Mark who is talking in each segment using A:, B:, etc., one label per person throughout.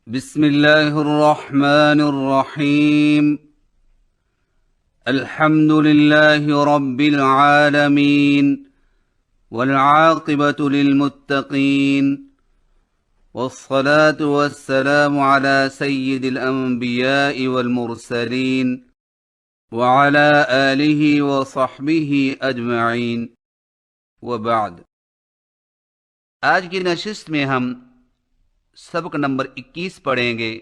A: بسم الله الرحمن الرحيم. الحمد لله رب العالمين، والعاقبة للمتقين، والصلاة والسلام على سيد الأنبياء والمرسلين وعلى آله وصحبه أجمعين، وبعد. آج کی نشست میں ہم سبق نمبر 21 پڑھیں گے،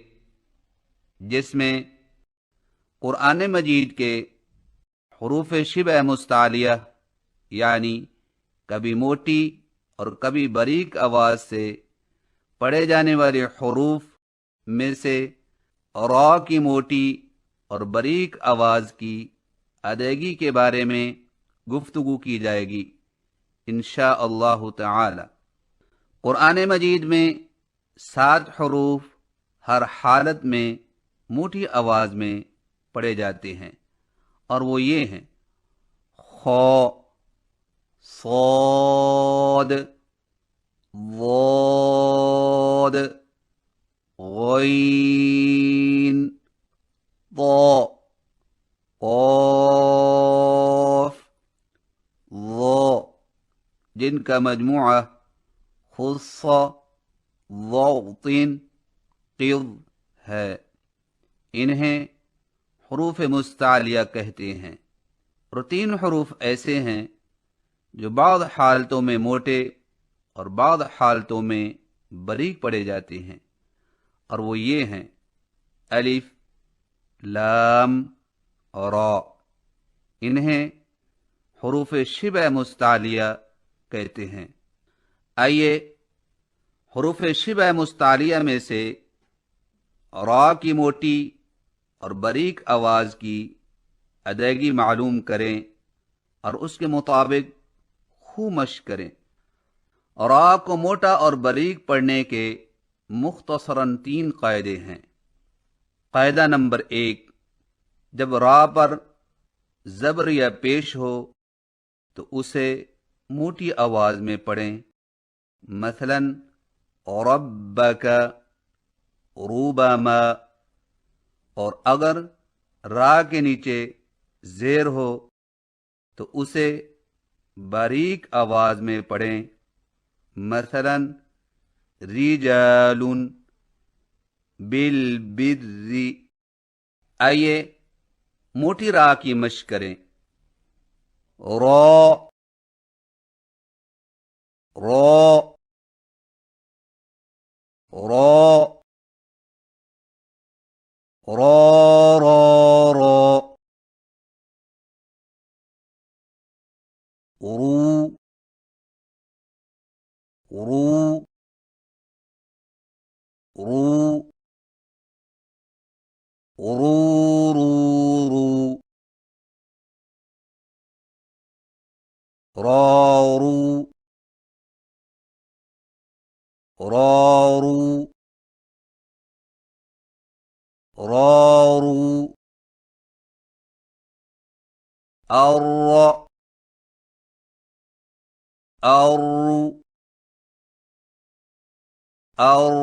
A: جس میں قرآن مجید کے حروف شبہ مستعلیہ یعنی کبھی موٹی اور کبھی باریک آواز سے پڑھے جانے والے حروف میں سے را کی موٹی اور باریک آواز کی ادائیگی کے بارے میں گفتگو کی جائے گی انشاء اللہ تعالی۔ قرآن مجید میں 7 حروف ہر حالت میں موٹی آواز میں پڑھے جاتے ہیں، اور وہ یہ ہیں: خا، صاد، ضاد، غین، طا، قاف، ظا، جن کا مجموعہ خص، ضغط، قض ہے۔ انہیں حروف مستعلیہ کہتے ہیں، اور 3 حروف ایسے ہیں جو بعض حالتوں میں موٹے اور بعض حالتوں میں باریک پڑھے جاتے ہیں، اور وہ یہ ہیں: الف، لام اور را۔ انہیں حروف شبہ مستعلیہ کہتے ہیں۔ آئیے حروف شبہ مستعلیہ میں سے را کی موٹی اور باریک آواز کی ادائیگی معلوم کریں اور اس کے مطابق خوب مشق کریں۔ را کو موٹا اور باریک پڑھنے کے مختصراً 3 قاعدے ہیں۔ قاعدہ نمبر 1، جب را پر زبر یا پیش ہو تو اسے موٹی آواز میں پڑھیں، مثلاً ربک، ربما، اور اگر را کے نیچے زیر ہو تو اسے باریک آواز میں پڑھیں، مثلاً رجال، بالبر۔ آئیے موٹی را کی مشق کریں۔ را، را، را، را، را، را، رو، رو، رو، رو، رو، رو، رارو، رارو، رارو، ار، ار، ار،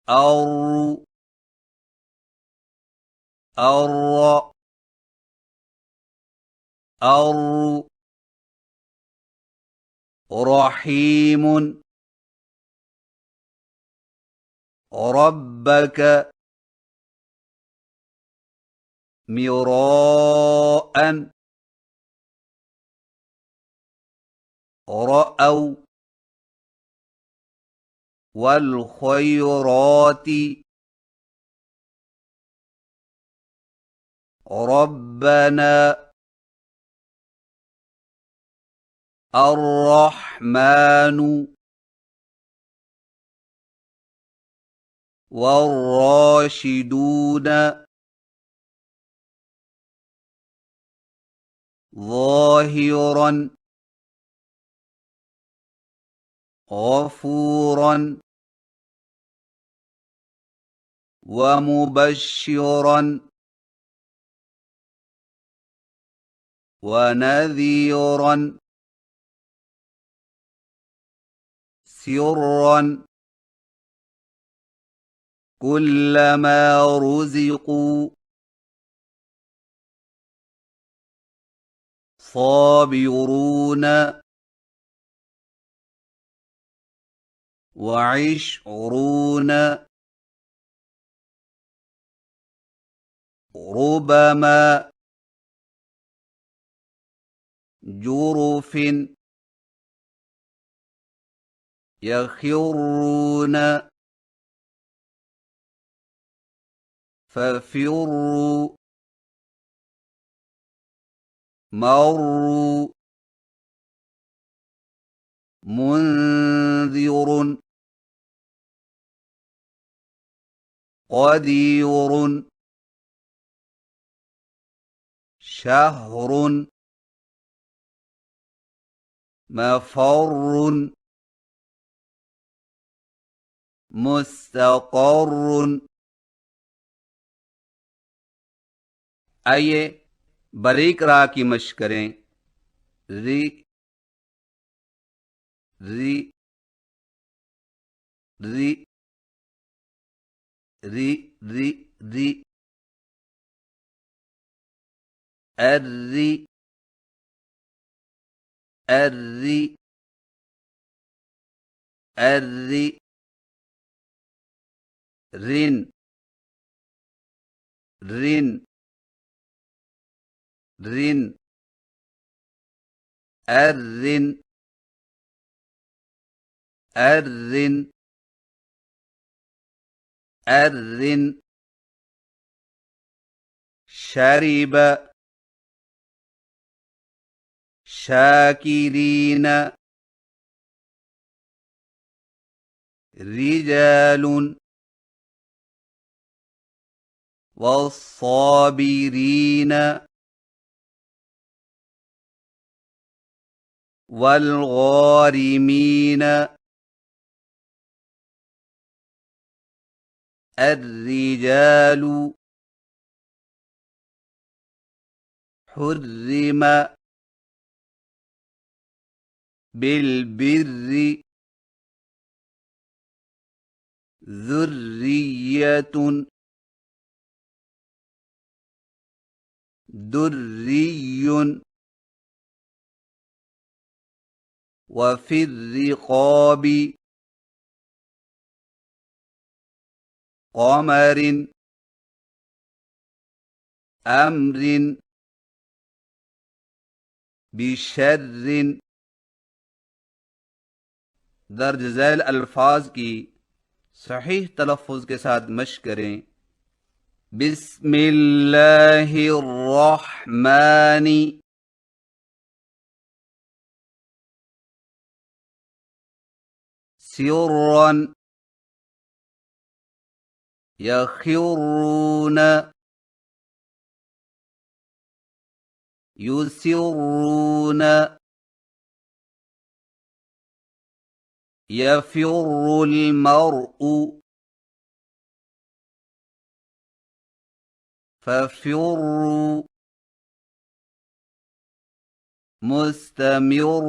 A: ار، ار، ار، رحیم، ربک، مراء، رأوا، والخيرات، ربنا، الرحمن، والراشدون، ظاهرا، غفورا، ومبشرا، ونذيرا، سرا، كلما رزقوا صابرون وعشرون ربما جرف يخرون ففروا مروا منذر قدير شهر مفر مستقر. آئیے باریک را کی مشق کریں. ری ری ری ری ری ری اری اری اری رن رن رن ارن ارن ارن شرب شاکرین رجال والصابرین والغارمین الرجال حرم بالبر ذریة دري وفي الرقاب قمر أمر بشر. درج ذیل الفاظ کی صحیح تلفظ کے ساتھ مشق کریں. بسم اللہ الرحمن سرا یخرون یسرون یفر المرء ففروا مستمر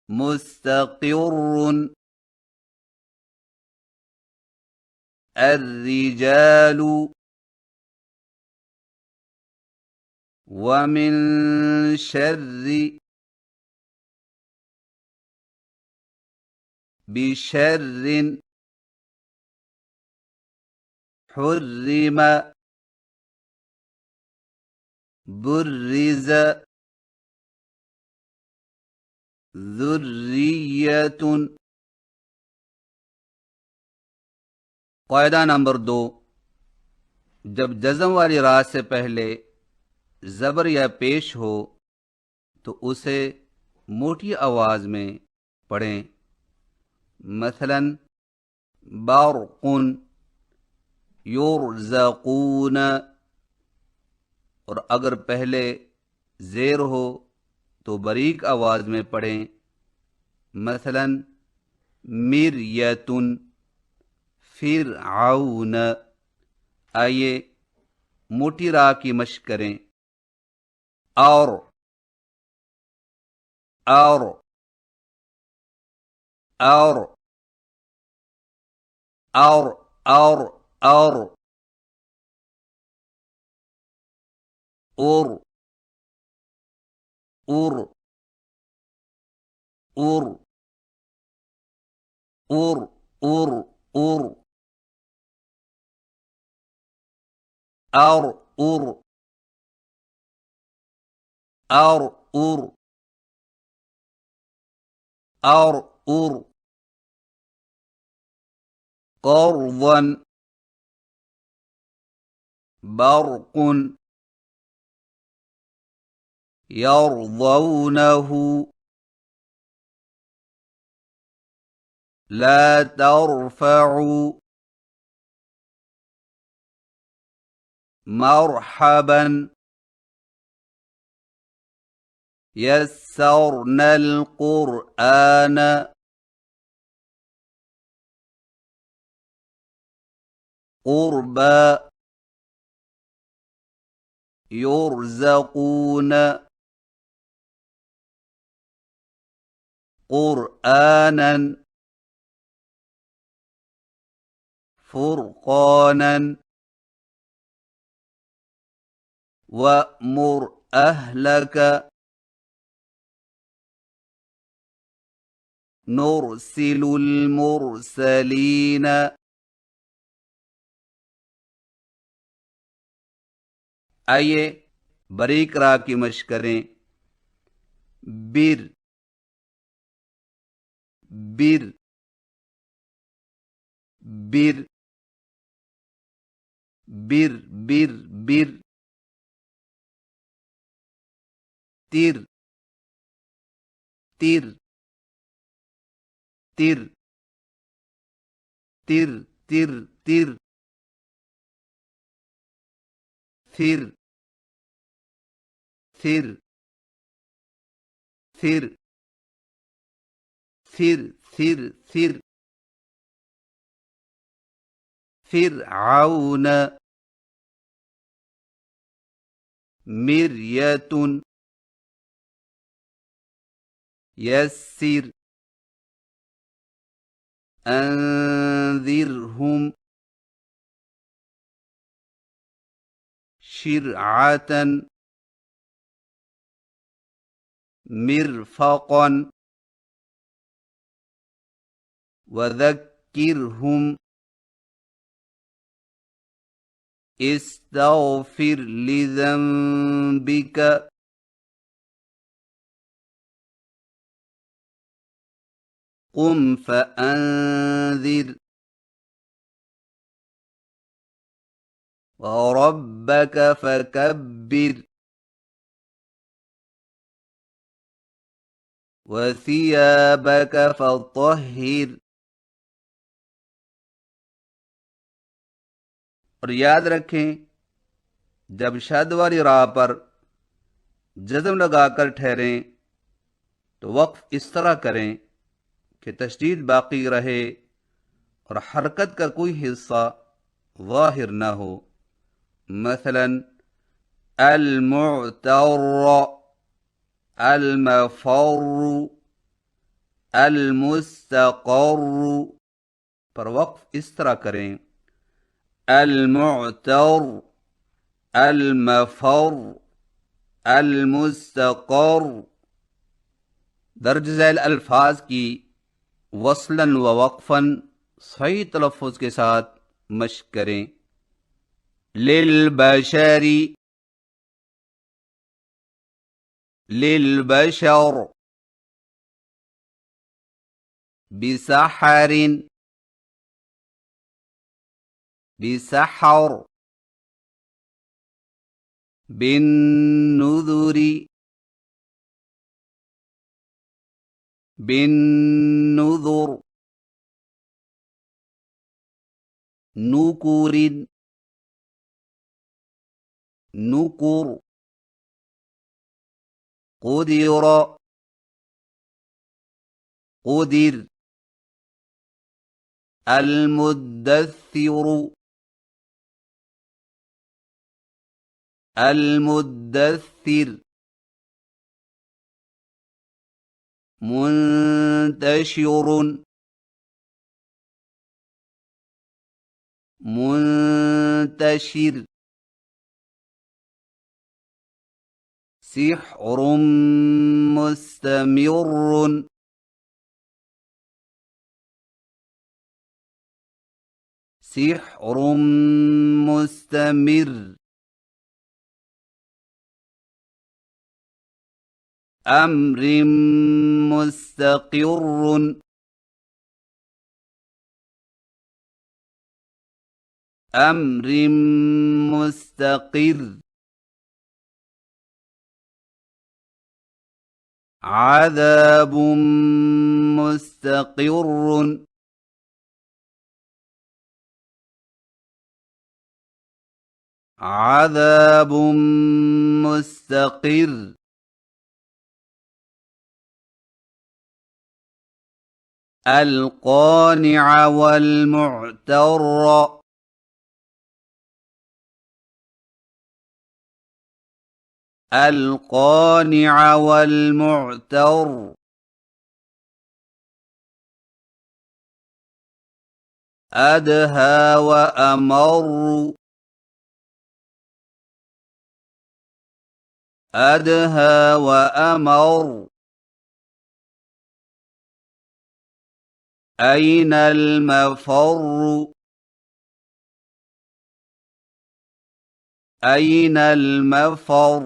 A: مستقر الرجال ومن شر بشر حرم برز ذریۃ. قاعدہ نمبر 2، جب جزم والی را سے پہلے زبر یا پیش ہو تو اسے موٹی آواز میں پڑھیں. مثلا برق یرزقون، اور اگر پہلے زیر ہو تو باریک آواز میں پڑھیں. مثلا مریۃ فرعون. آئیے موٹی را کی مشق کریں. اور اور اور اور اور اور اور اور اور اور اور اور اور اور اور اور قرضا برق يرضونه لا ترفعوا مرحبا يسرنا القرآن قربا يرزقون قرآنا فرقانا وأمر أهلك نرسل المرسلين آئیے بریک را کی مشق کریں. بر بر بر بر بر بر تیر تیر تیر تیر تیر تیر تھر تھر تھر تھر تھر تھر فرعون مرية يسر أنذرهم شرعة مرفقا وذكرهم استغفر لذنبك قم فأنذر وربك فكبر وثيابك فطهر. اور یاد رکھیں جب شد والی راہ پر جزم لگا کر ٹھہریں تو وقف اس طرح کریں کہ تشدید باقی رہے اور حرکت کا کوئی حصہ ظاہر نہ ہو. مثلا المعتر المفر المستقر پر وقف اس طرح کریں المعتر المفر المستقر. درج ذیل الفاظ کی وصلاً و وقفاً صحیح تلفظ کے ساتھ مشق کریں. للبشر للبشر بسحر بسحر بالنذر بالنذر نكر نكر قدر قدر المدثر المدثر منتشر منتشر سحر مستمر سحر مستمر أمر مستقر أمر مستقر عذاب مستقر عذاب مستقر القانع والمعتر القانع والمعتر أدهى وأمر أدهى وأمر أين المفر أين المفر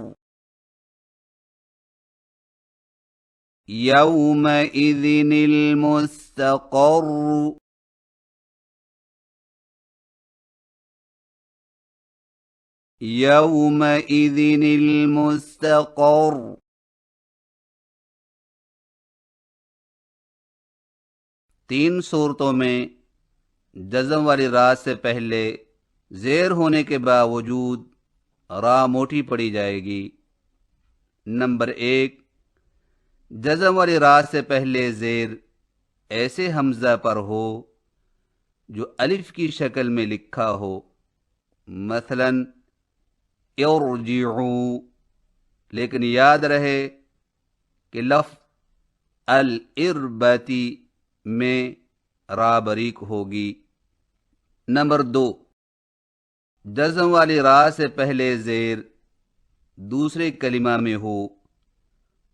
A: يومئذ المستقر يومئذ المستقر تین صورتوں میں جزم والی را سے پہلے زیر ہونے کے باوجود را موٹی پڑی جائے گی۔ نمبر 1، جزم والی را سے پہلے زیر ایسے حمزہ پر ہو جو الف کی شکل میں لکھا ہو، مثلا ارجعوا، لیکن یاد رہے کہ لفظ الاربتی میں را بریک ہوگی۔ نمبر 2، جزم والی را سے پہلے زیر دوسرے کلمہ میں ہو،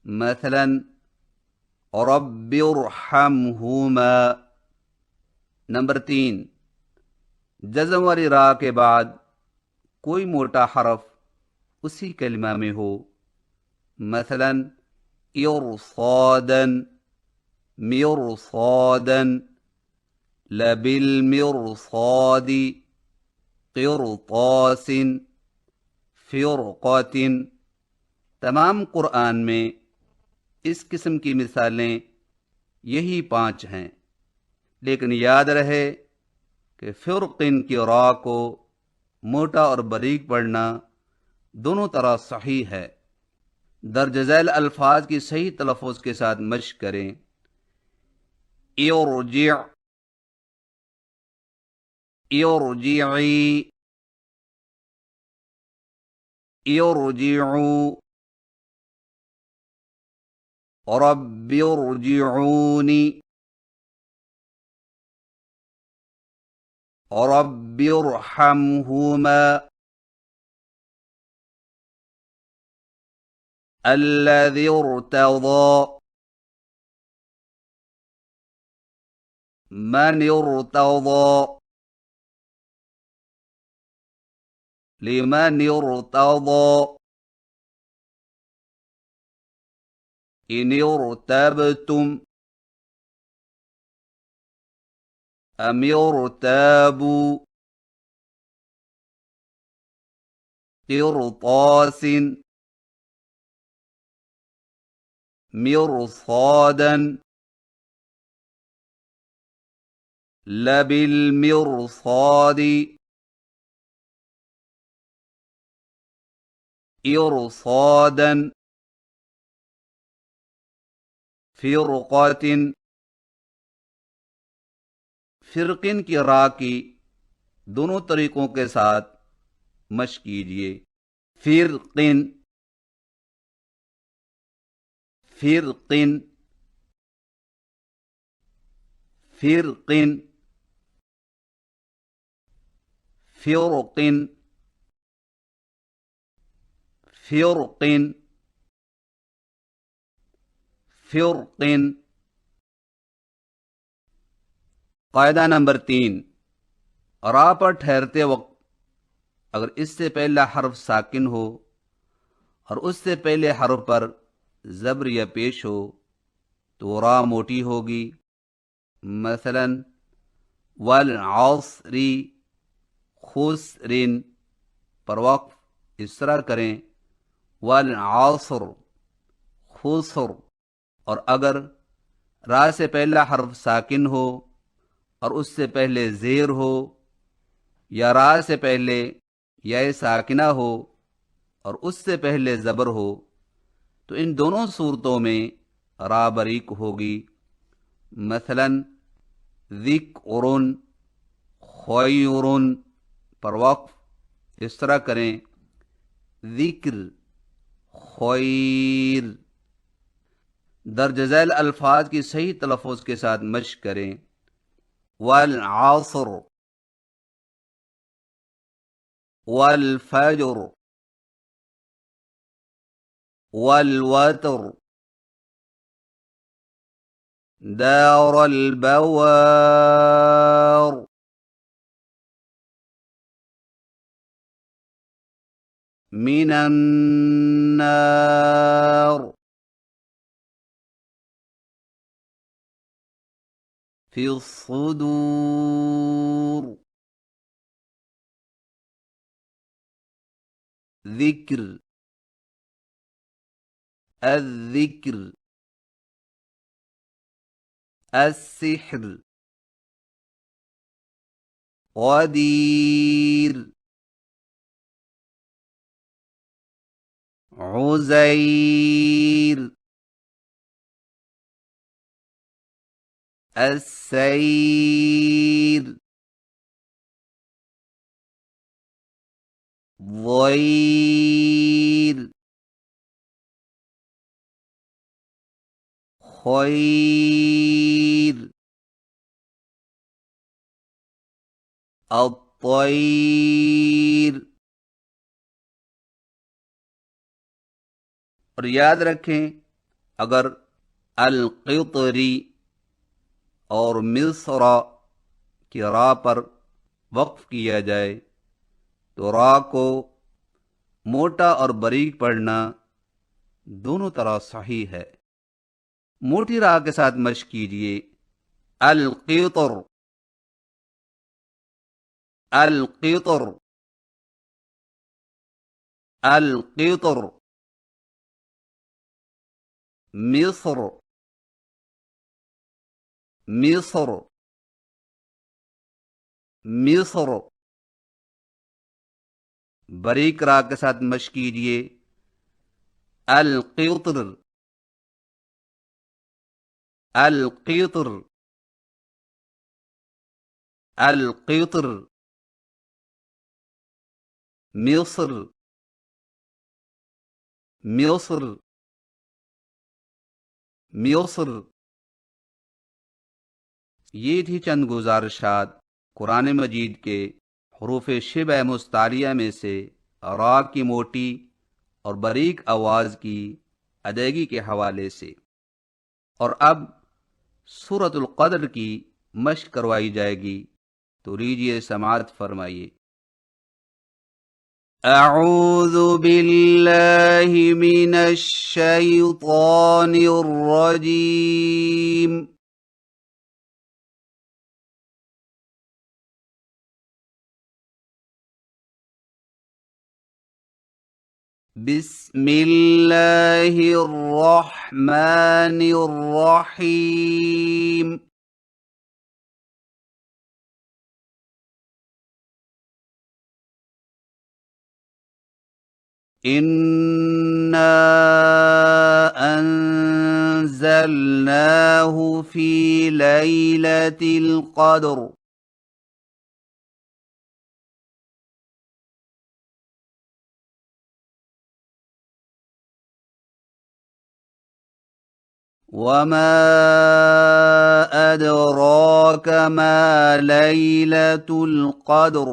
A: مثلا رب ارحمہما۔ نمبر 3، جزم والی را کے بعد کوئی موٹا حرف اسی کلمہ میں ہو، مثلا ارصادا مرصادا لبالمرصاد قرطاس فرقۃ۔ تمام قرآن میں اس قسم کی مثالیں یہی 5 ہیں، لیکن یاد رہے کہ فرقن کی را کو موٹا اور باریک پڑھنا دونوں طرح صحیح ہے۔ درج ذیل الفاظ کی صحیح تلفظ کے ساتھ مشق کریں۔ ارجع، ارجعی، ارجعوا، رب ارجعونی، رب ارحمہما، الذی ارتضى، من ارتضى، لمن ارتضى، ان ارتبتم، ام ارتابوا، قرطاس مرصادا لبالمرصاد ارصادا فرقۃ۔ فرقن کی را کی دونوں طریقوں کے ساتھ مشق کیجیے۔ فرقن، فرقن، فرقن۔ فرق فرق فرق قاعدہ نمبر 3، را پر ٹھہرتے وقت اگر اس سے پہلا حرف ساکن ہو اور اس سے پہلے حرف پر زبر یا پیش ہو تو را موٹی ہوگی۔ مثلا والعصر خسر پر وقف اس طرح کریں والعصر خسر، اور اگر را سے پہلا حرف ساکن ہو اور اس سے پہلے زیر ہو یا را سے پہلے یا ساکنہ ہو اور اس سے پہلے زبر ہو تو ان دونوں صورتوں میں را بریک ہوگی۔ مثلا ذکر خیر پر وقف اس طرح کریں ذکر خیر۔ درج ذیل الفاظ کی صحیح تلفظ کے ساتھ مشق کریں والعصر والفجر والوتر دار البوار من النار في الصدور ذکر الذکر السحر غدیر عزیر السیر ضیر خیر الطیر۔ اور یاد رکھیں اگر القطری اور مصر کی را پر وقف کیا جائے تو را کو موٹا اور باریک پڑھنا دونوں طرح صحیح ہے۔ موٹی را کے ساتھ مشق کیجیے القطر القطر القطر مصر مصر مصر۔ باریک را کے ساتھ مشق کیجیے القطر القطر القطر مصر مصر مصر۔ یہ تھی چند گزارشات قرآن مجید کے حروف شبہ مستعلیہ میں سے را کی موٹی اور باریک آواز کی ادائیگی کے حوالے سے۔ اور اب سورۃ القدر کی مشق کروائی جائے گی، تو لیجیے سماعت فرمائیے۔ اعوذ باللہ من الشیطان الرجیم۔ بسم اللہ الرحمن الرحیم۔ اِنَّا أَنزَلْنَاهُ فِي لَيْلَةِ الْقَدْرِ۔ وَمَا أَدْرَاكَ مَا لَيْلَةُ الْقَدْرِ۔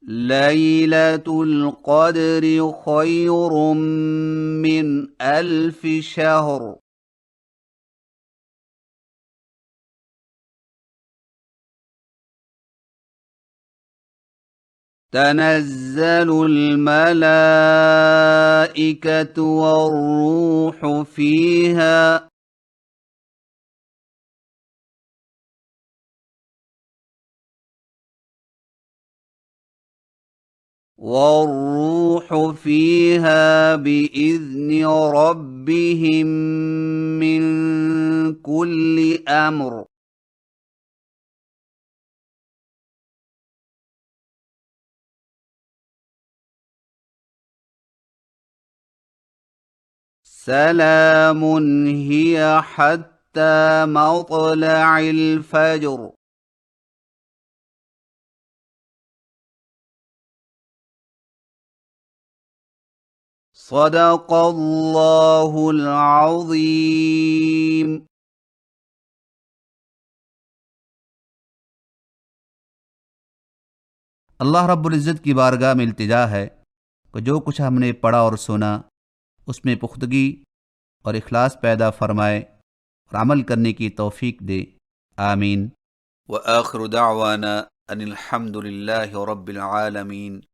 A: ليلة القدر خير من 1000 شهر. تنزل الملائكة والروح فيها بإذن ربهم من كل أمر. سلام هي حتى مطلع الفجر. صدق اللہ العظیم.
B: اللہ رب العزت کی بارگاہ میں التجا ہے کہ جو کچھ ہم نے پڑھا اور سنا اس میں پختگی اور اخلاص پیدا فرمائے اور عمل کرنے کی توفیق دے. آمین.
A: وآخر دعوانا ان الحمد للہ رب العالمین.